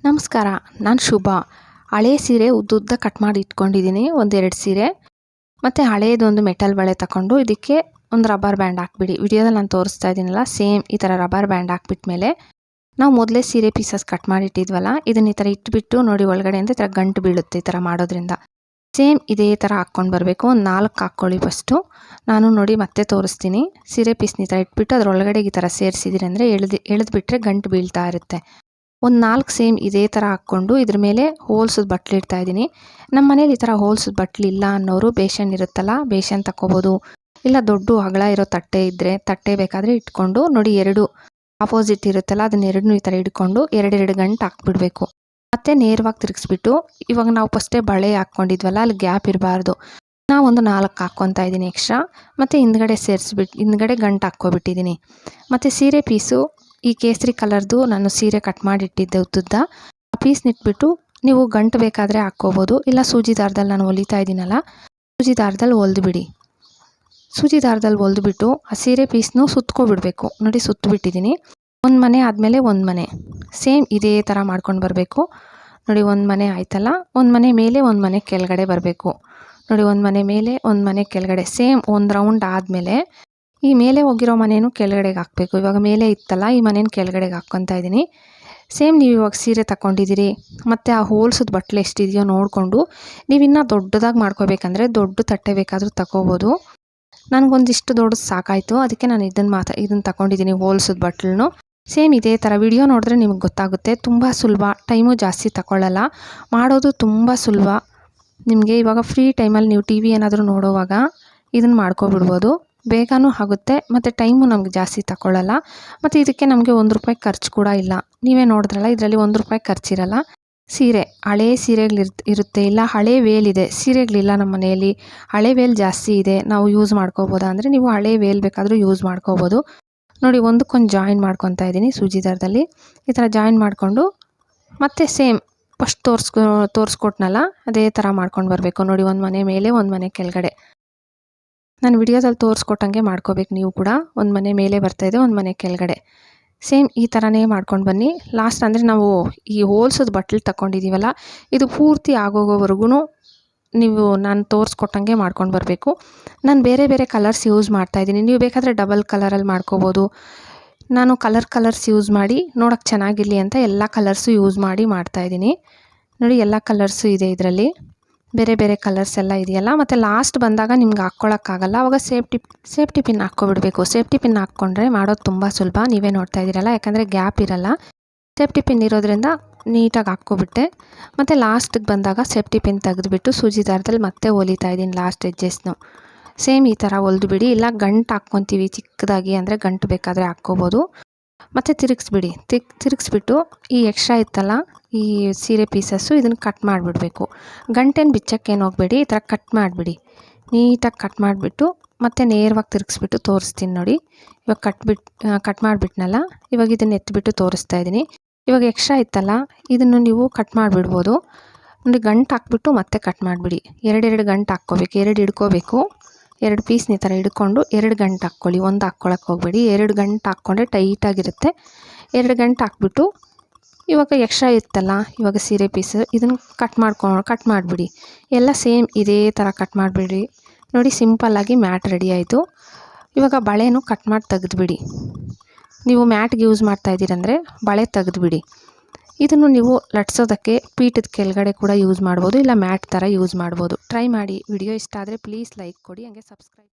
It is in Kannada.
ನಮಸ್ಕಾರ, ನಾನು ಶುಭ. ಹಳೆ ಸೀರೆ ಉದ್ದುದ್ದ ಕಟ್ ಮಾಡಿ ಇಟ್ಕೊಂಡಿದ್ದೀನಿ, ಒಂದೆರಡು ಸೀರೆ. ಮತ್ತು ಹಳೇದೊಂದು ಮೆಟಲ್ ಬಳೆ ತಗೊಂಡು ಇದಕ್ಕೆ ಒಂದು ರಬ್ಬರ್ ಬ್ಯಾಂಡ್ ಹಾಕ್ಬಿಡಿ. ವಿಡಿಯೋದಲ್ಲಿ ನಾನು ತೋರಿಸ್ತಾ ಇದ್ದೀನಲ್ಲ, ಸೇಮ್ ಈ ಥರ ರಬ್ಬರ್ ಬ್ಯಾಂಡ್ ಹಾಕ್ಬಿಟ್ಮೇಲೆ ನಾವು ಮೊದಲೇ ಸೀರೆ ಪೀಸಸ್ ಕಟ್ ಮಾಡಿಟ್ಟಿದ್ವಲ್ಲ, ಇದನ್ನು ಈ ಥರ ಇಟ್ಬಿಟ್ಟು ನೋಡಿ ಒಳಗಡೆ ಅಂತ ಈ ಥರ ಗಂಟು ಬೀಳುತ್ತೆ. ಈ ಥರ ಮಾಡೋದ್ರಿಂದ ಸೇಮ್ ಇದೇ ಥರ ಹಾಕ್ಕೊಂಡು ಬರಬೇಕು. ಒಂದು 4 ಹಾಕ್ಕೊಳ್ಳಿ ಫಸ್ಟು. ನಾನು ನೋಡಿ ಮತ್ತೆ ತೋರಿಸ್ತೀನಿ. ಸೀರೆ ಪೀಸ್ನ ಈ ಥರ ಇಟ್ಬಿಟ್ಟು ಅದರೊಳಗಡೆ ಈ ಥರ ಸೇರಿಸಿದಿರಿ ಅಂದರೆ ಎಳೆದ್ಬಿಟ್ರೆ ಗಂಟು ಬೀಳ್ತಾ ಇರುತ್ತೆ. ಒಂದು 4 ಸೇಮ್ ಇದೇ ಥರ ಹಾಕ್ಕೊಂಡು ಇದ್ರ ಮೇಲೆ ಹೋಲ್ಸದ ಬಟ್ಲು ಇಡ್ತಾ ಇದ್ದೀನಿ. ನಮ್ಮ ಮನೇಲಿ ಈ ಥರ ಹೋಲ್ಸದ ಬಟ್ಲು ಇಲ್ಲ ಅನ್ನೋರು ಬೇಷನ್ ಇರುತ್ತಲ್ಲ, ಬೇಷನ್ ತಗೋಬೋದು. ಇಲ್ಲ ದೊಡ್ಡ ಅಗಲ ಇರೋ ತಟ್ಟೆ ಇದ್ದರೆ ತಟ್ಟೆ ಬೇಕಾದರೆ ಇಟ್ಕೊಂಡು ನೋಡಿ, 2 ಆಪೋಸಿಟ್ ಇರುತ್ತಲ್ಲ, ಅದನ್ನೆರಡನ್ನೂ ಈ ಥರ ಇಟ್ಕೊಂಡು 2 ಗಂಟೆ ಹಾಕ್ಬಿಡ್ಬೇಕು. ಮತ್ತು ನೇರವಾಗಿ ತಿರುಗಿಸ್ಬಿಟ್ಟು, ಇವಾಗ ನಾವು ಫಸ್ಟೇ ಬಳೆ ಹಾಕ್ಕೊಂಡಿದ್ವಲ್ಲ, ಅಲ್ಲಿ ಗ್ಯಾಪ್ ಇರಬಾರ್ದು. ನಾವೊಂದು 4 ಹಾಕ್ಕೊತಾ ಇದ್ದೀನಿ ಎಕ್ಸ್ಟ್ರಾ. ಮತ್ತು ಹಿಂದ್ಗಡೆ ಗಂಟು ಹಾಕ್ಕೊಬಿಟ್ಟಿದ್ದೀನಿ. ಮತ್ತು ಸೀರೆ ಪೀಸು ಈ ಕೇಸರಿ ಕಲರ್ದು ನಾನು ಸೀರೆ ಕಟ್ ಮಾಡಿಟ್ಟಿದ್ದೆ ಉದ್ದುದ್ದ. ಆ ಪೀಸ್ನಿಟ್ಬಿಟ್ಟು ನೀವು ಗಂಟು ಬೇಕಾದರೆ ಹಾಕ್ಕೋಬೋದು. ಇಲ್ಲ ಸೂಜಿ ದಾರದಲ್ಲಿ ನಾನು ಹೊಲಿತಾ ಇದ್ದೀನಲ್ಲ, ಸೂಜಿ ದಾರದಲ್ಲಿ ಹೊಲಿದ್ಬಿಡಿ. ಸೂಜಿ ದಾರದಲ್ಲಿ ಹೊಲಿದ್ಬಿಟ್ಟು ಆ ಸೀರೆ ಪೀಸ್ನು ಸುತ್ಕೊಬಿಡ್ಬೇಕು. ನೋಡಿ ಸುತ್ತಬಿಟ್ಟಿದ್ದೀನಿ. ಒಂದು ಮನೆ ಆದಮೇಲೆ ಒಂದು ಮನೆ ಸೇಮ್ ಇದೇ ಥರ ಮಾಡ್ಕೊಂಡು ಬರಬೇಕು. ನೋಡಿ, ಒಂದು ಮನೆ ಆಯ್ತಲ್ಲ, ಒಂದು ಮನೆ ಮೇಲೆ ಒಂದು ಮನೆ ಕೆಳಗಡೆ ಬರಬೇಕು. ನೋಡಿ, ಒಂದು ಮನೆ ಮೇಲೆ ಒಂದು ಮನೆ ಕೆಳಗಡೆ ಸೇಮ್ ಒಂದು ರೌಂಡ್ ಆದಮೇಲೆ ಈ ಮೇಲೆ ಹೋಗಿರೋ ಮನೇನು ಕೆಳಗಡೆಗೆ ಹಾಕಬೇಕು. ಇವಾಗ ಮೇಲೆ ಇತ್ತಲ್ಲ, ಈ ಮನೇನ ಕೆಳಗಡೆಗೆ ಹಾಕ್ಕೊತಾ ಇದ್ದೀನಿ. ಸೇಮ್ ನೀವು ಇವಾಗ ಸೀರೆ ತಗೊಂಡಿದ್ದೀರಿ, ಮತ್ತು ಆ ಹೋಲ್ಸದ ಬಟ್ಲು ಎಷ್ಟಿದೆಯೋ ನೋಡಿಕೊಂಡು ನೀವಿನ್ನೂ ದೊಡ್ಡದಾಗಿ ಮಾಡ್ಕೋಬೇಕಂದ್ರೆ ದೊಡ್ಡ ತಟ್ಟೆ ಬೇಕಾದರೂ ತಗೋಬೋದು. ನನಗೊಂದಿಷ್ಟು ದೊಡ್ಡದು ಸಾಕಾಯಿತು, ಅದಕ್ಕೆ ನಾನು ಇದನ್ನು ತಗೊಂಡಿದ್ದೀನಿ, ಹೋಲ್ಸದ ಬಟ್ಲನ್ನು. ಸೇಮ್ ಇದೇ ಥರ ವಿಡಿಯೋ ನೋಡಿದ್ರೆ ನಿಮಗೆ ಗೊತ್ತಾಗುತ್ತೆ. ತುಂಬ ಸುಲಭ, ಟೈಮು ಜಾಸ್ತಿ ತಗೊಳ್ಳಲ್ಲ, ಮಾಡೋದು ತುಂಬ ಸುಲಭ. ನಿಮಗೆ ಇವಾಗ ಫ್ರೀ ಟೈಮಲ್ಲಿ ನೀವು ಟಿ ವಿ ಏನಾದರೂ ನೋಡೋವಾಗ ಇದನ್ನು ಮಾಡ್ಕೊಬಿಡ್ಬೋದು. ಬೇಗನೂ ಆಗುತ್ತೆ ಮತ್ತು ಟೈಮು ನಮ್ಗೆ ಜಾಸ್ತಿ ತಗೊಳ್ಳಲ್ಲ. ಮತ್ತು ಇದಕ್ಕೆ ನಮಗೆ ₹1 ಖರ್ಚು ಕೂಡ ಇಲ್ಲ. ನೀವೇ ನೋಡಿದ್ರಲ್ಲ, ಇದರಲ್ಲಿ ₹1 ಖರ್ಚಿರಲ್ಲ. ಸೀರೆ ಹಳೇ ಇರುತ್ತೆ, ಇಲ್ಲ ಹಳೆ ವೇಲಿದೆ, ಸೀರೆಗಳಿಲ್ಲ ನಮ್ಮ ಮನೆಯಲ್ಲಿ, ಹಳೆ ವೇಲ್ ಜಾಸ್ತಿ ಇದೆ, ನಾವು ಯೂಸ್ ಮಾಡ್ಕೋಬೋದಾ ಅಂದರೆ ನೀವು ಹಳೆ ವೇಲ್ ಬೇಕಾದರೂ ಯೂಸ್ ಮಾಡ್ಕೋಬೋದು. ನೋಡಿ, ಒಂದಕ್ಕೊಂದು ಜಾಯಿನ್ ಮಾಡ್ಕೊತಾ ಇದ್ದೀನಿ ಸೂಜಿ ದಾರದಲ್ಲಿ. ಈ ಥರ ಜಾಯಿನ್ ಮಾಡಿಕೊಂಡು ಮತ್ತೆ ಸೇಮ್ ಫಸ್ಟ್ ತೋರಿಸ್ಕೊಟ್ನಲ್ಲ, ಅದೇ ಥರ ಮಾಡ್ಕೊಂಡು ಬರಬೇಕು. ನೋಡಿ, ಒಂದು ಮನೆ ಮೇಲೆ ಒಂದು ಮನೆ ಕೆಳಗಡೆ ನಾನು ವಿಡಿಯೋದಲ್ಲಿ ತೋರಿಸ್ಕೊಟ್ಟಂಗೆ ಮಾಡ್ಕೋಬೇಕು. ನೀವು ಕೂಡ ಒಂದು ಮನೆ ಮೇಲೆ ಬರ್ತಾಯಿದೆ, ಒಂದು ಮನೆ ಕೆಳಗಡೆ ಸೇಮ್ ಈ ಥರನೇ ಮಾಡ್ಕೊಂಡು ಬನ್ನಿ. ಲಾಸ್ಟ್ ಅಂದರೆ ನಾವು ಈ ಹೋಲ್ಸದ ಬಟ್ಲು ತಗೊಂಡಿದ್ದೀವಲ್ಲ, ಇದು ಪೂರ್ತಿ ಆಗೋಗೋವರೆಗೂ ನೀವು ನಾನು ತೋರಿಸ್ಕೊಟ್ಟಂಗೆ ಮಾಡ್ಕೊಂಡು ಬರಬೇಕು. ನಾನು ಬೇರೆ ಬೇರೆ ಕಲರ್ಸ್ ಯೂಸ್ ಮಾಡ್ತಾಯಿದ್ದೀನಿ. ನೀವು ಬೇಕಾದರೆ ಡಬಲ್ ಕಲರಲ್ಲಿ ಮಾಡ್ಕೋಬೋದು. ನಾನು ಕಲರ್ಸ್ ಯೂಸ್ ಮಾಡಿ ನೋಡೋಕ್ಕೆ ಚೆನ್ನಾಗಿರಲಿ ಅಂತ ಎಲ್ಲ ಕಲರ್ಸು ಯೂಸ್ ಮಾಡಿ ಮಾಡ್ತಾಯಿದ್ದೀನಿ. ನೋಡಿ, ಎಲ್ಲ ಕಲರ್ಸು ಇದೆ ಇದರಲ್ಲಿ, ಬೇರೆ ಬೇರೆ ಕಲರ್ಸ್ ಎಲ್ಲ ಇದೆಯಲ್ಲ. ಮತ್ತು ಲಾಸ್ಟ್ ಬಂದಾಗ ನಿಮ್ಗೆ ಹಾಕ್ಕೊಳಕ್ಕಾಗಲ್ಲ, ಅವಾಗ ಸೇಫ್ಟಿ ಪಿನ್ ಹಾಕ್ಕೊಬಿಡ್ಬೇಕು. ಸೇಫ್ಟಿ ಪಿನ್ ಹಾಕ್ಕೊಂಡ್ರೆ ಮಾಡೋದು ತುಂಬ ಸುಲಭ. ನೀವೇ ನೋಡ್ತಾ ಇದ್ದೀರಲ್ಲ, ಯಾಕಂದರೆ ಗ್ಯಾಪ್ ಇರಲ್ಲ. ಸೇಫ್ಟಿ ಪಿನ್ ಇರೋದ್ರಿಂದ ನೀಟಾಗಿ ಹಾಕ್ಕೊಬಿಟ್ಟೆ. ಮತ್ತು ಲಾಸ್ಟಿಗೆ ಬಂದಾಗ ಸೇಫ್ಟಿ ಪಿನ್ ತೆಗೆದುಬಿಟ್ಟು ಸೂಜಿ ದಾರದಲ್ಲಿ ಮತ್ತೆ ಹೊಲಿತಾ ಇದ್ದೀನಿ ಲಾಸ್ಟ್ ಎಡ್ಜಸ್ನು. ಸೇಮ್ ಈ ಥರ ಹೊಲಿದ್ಬಿಡಿ. ಇಲ್ಲ ಗಂಟು ಹಾಕ್ಕೊತೀವಿ ಚಿಕ್ಕದಾಗಿ ಅಂದರೆ ಗಂಟು ಬೇಕಾದರೆ ಹಾಕ್ಕೋಬೋದು. ಮತ್ತು ತಿರುಗಿಸ್ಬಿಟ್ಟು ಈ ಎಕ್ಸ್ಟ್ರಾ ಇತ್ತಲ್ಲ, ಈ ಸೀರೆ ಪೀಸಸ್ಸು ಇದನ್ನು ಕಟ್ ಮಾಡಿಬಿಡ್ಬೇಕು. ಗಂಟೇನು ಬಿಚ್ಚಕ್ಕೇನು ಹೋಗಬೇಡಿ, ಈ ಥರ ಕಟ್ ಮಾಡಿಬಿಡಿ. ನೀಟಾಗಿ ಕಟ್ ಮಾಡಿಬಿಟ್ಟು ಮತ್ತೆ ನೇರವಾಗಿ ತಿರುಗಿಸ್ಬಿಟ್ಟು ತೋರಿಸ್ತೀನಿ ನೋಡಿ. ಇವಾಗ ಕಟ್ ಮಾಡಿಬಿಟ್ನಲ್ಲ, ಇವಾಗ ಇದನ್ನು ಎತ್ತಿಬಿಟ್ಟು ತೋರಿಸ್ತಾ ಇದ್ದೀನಿ. ಇವಾಗ ಎಕ್ಸ್ಟ್ರಾ ಇತ್ತಲ್ಲ, ಇದನ್ನು ನೀವು ಕಟ್ ಮಾಡಿಬಿಡ್ಬೋದು. ನೋಡಿ, ಗಂಟು ಹಾಕ್ಬಿಟ್ಟು ಮತ್ತೆ ಕಟ್ ಮಾಡಿಬಿಡಿ. 2 ಗಂಟು ಹಾಕ್ಕೋಬೇಕು, 2 ಹಿಡ್ಕೋಬೇಕು. 2 ಪೀಸ್ನ ಈ ಥರ ಹಿಡ್ಕೊಂಡು 2 ಗಂಟು ಹಾಕ್ಕೊಳ್ಳಿ, ಒಂದು ಹಾಕ್ಕೊಳಕ್ಕೆ ಹೋಗಬೇಡಿ. 2 ಗಂಟು ಹಾಕ್ಕೊಂಡ್ರೆ ಟೈಟಾಗಿರುತ್ತೆ. 2 ಗಂಟು ಹಾಕ್ಬಿಟ್ಟು ಇವಾಗ ಎಕ್ಸ್ಟ್ರಾ ಇತ್ತಲ್ಲ, ಇವಾಗ ಸೀರೆ ಪೀಸ್ ಇದನ್ನು ಕಟ್ ಮಾಡಿಬಿಡಿ. ಎಲ್ಲ ಸೇಮ್ ಇದೇ ಥರ ಕಟ್ ಮಾಡಿಬಿಡಿ. ನೋಡಿ, ಸಿಂಪಲ್ಲಾಗಿ ಮ್ಯಾಟ್ ರೆಡಿ ಆಯಿತು. ಇವಾಗ ಬಳೆನೂ ಕಟ್ ಮಾಡಿ ತೆಗೆದುಬಿಡಿ. ನೀವು ಮ್ಯಾಟ್ಗೆ ಯೂಸ್ ಮಾಡ್ತಾಯಿದ್ದೀರಂದರೆ ಬಳೆ ತೆಗೆದುಬಿಡಿ. ಇದನ್ನು ನೀವು ಲಟ್ಸೋದಕ್ಕೆ ಪೀಠದ ಕೆಳಗಡೆ ಕೂಡ ಯೂಸ್ ಮಾಡ್ಬೋದು, ಇಲ್ಲ ಮ್ಯಾಟ್ ಥರ ಯೂಸ್ ಮಾಡ್ಬೋದು. ಟ್ರೈ ಮಾಡಿ. ವಿಡಿಯೋ ಇಷ್ಟ ಆದರೆ ಪ್ಲೀಸ್ ಲೈಕ್ ಕೊಡಿ, ಹಾಗೆ ಸಬ್ಸ್ಕ್ರೈಬ್.